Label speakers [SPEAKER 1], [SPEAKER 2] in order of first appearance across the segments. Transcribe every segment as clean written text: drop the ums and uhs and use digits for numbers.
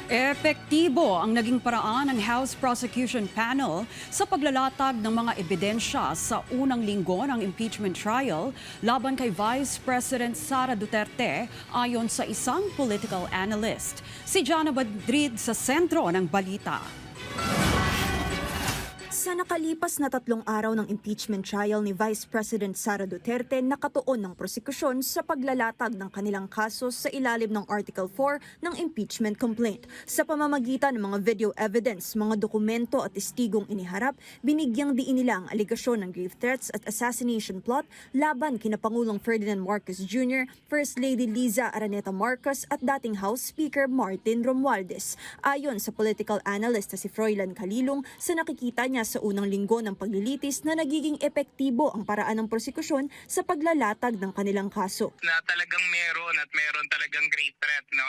[SPEAKER 1] Epektibo ang naging paraan ng House Prosecution Panel sa paglalatag ng mga ebidensya sa unang linggo ng impeachment trial laban kay Vice President Sara Duterte ayon sa isang political analyst. Si Jana Madrid sa sentro ng balita.
[SPEAKER 2] Sa nakalipas na 3 araw ng impeachment trial ni Vice President Sara Duterte, nakatuon ng prosekusyon sa paglalatag ng kanilang kaso sa ilalim ng Article 4 ng impeachment complaint. Sa pamamagitan ng mga video evidence, mga dokumento at testigong iniharap, binigyang diin nila ang aligasyon ng grave threats at assassination plot laban kina Pangulong Ferdinand Marcos Jr., First Lady Liza Araneta Marcos at dating House Speaker Martin Romualdez. Ayon sa political analyst na si Froilan Calilong, sa nakikita niya sa unang linggo ng paglilitis na nagiging epektibo ang paraan ng prosekusyon sa paglalatag ng kanilang kaso.
[SPEAKER 3] Na talagang meron talagang great threat na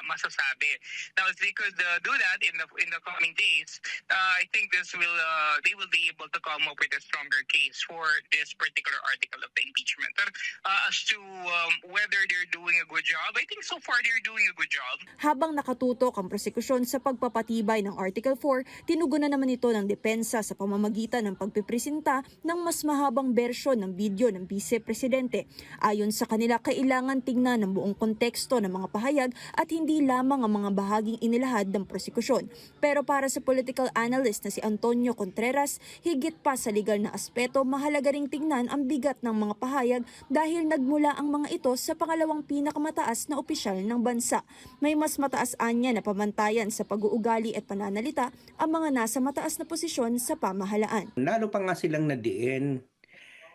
[SPEAKER 3] masasabi. Now if they could do that in the coming days, I think they will be able to come up with a stronger case for this particular article of the impeachment. As to whether they're doing a good job, I think so far they're doing a good job.
[SPEAKER 2] Habang nakatutok ang prosekusyon sa pagpapatibay ng Article 4, tinugunan naman ito ng depensa sa pamamagitan ng pagpipresenta ng mas mahabang bersyon ng video ng Vice Presidente. Ayon sa kanila, kailangan tingnan ang buong konteksto ng mga pahayag at hindi lamang ang mga bahaging inilahad ng prosekusyon. Pero para sa political analyst na si Antonio Contreras, higit pa sa legal na aspeto, mahalaga ring tingnan ang bigat ng mga pahayag dahil nagmula ang mga ito sa pangalawang pinakamataas na opisyal ng bansa. May mas mataas anya na pamantayan sa pag-uugali at pananalita ang mga nasa mataas na posisyon sa pamahalaan.
[SPEAKER 4] Lalo pa nga silang nadiin.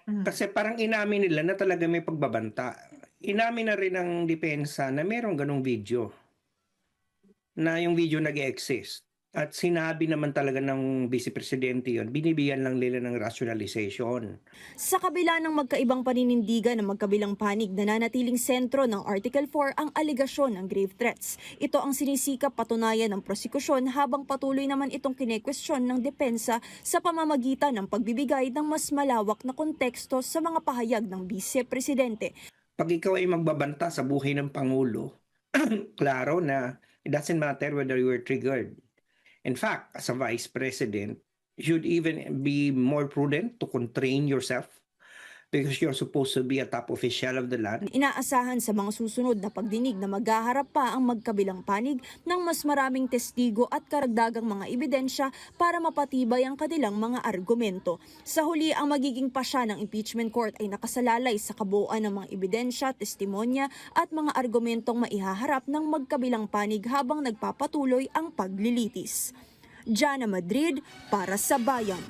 [SPEAKER 4] Kasi parang inamin nila na talaga may pagbabanta. Inamin na rin ng depensa na mayroong ganong video. Na yung video nag-exist. At sinabi naman talaga ng Vice Presidente yun, binibigyan lang nila ng rationalization.
[SPEAKER 2] Sa kabila ng magkaibang paninindigan ng magkabilang panig, nananatiling sentro ng Article 4 ang aligasyon ng grave threats. Ito ang sinisikap patunayan ng prosekusyon habang patuloy naman itong kinekwestiyon ng depensa sa pamamagitan ng pagbibigay ng mas malawak na konteksto sa mga pahayag ng Vice Presidente.
[SPEAKER 4] Pag ikaw ay magbabanta sa buhay ng Pangulo, klaro na it doesn't matter whether you were triggered. In fact, as a Vice President, you should even be more prudent to constrain yourself because you're supposed to be a top official of the land.
[SPEAKER 2] Inaasahan sa mga susunod na pagdinig na maghaharap pa ang magkabilang panig ng mas maraming testigo at karagdagang mga ebidensya para mapatibay ang kanilang mga argumento. Sa huli, ang magiging pasya ng impeachment court ay nakasalalay sa kabuuan ng mga ebidensya, testimonya at mga argumentong maihaharap ng magkabilang panig habang nagpapatuloy ang paglilitis. Jana Madrid para sa Bayan.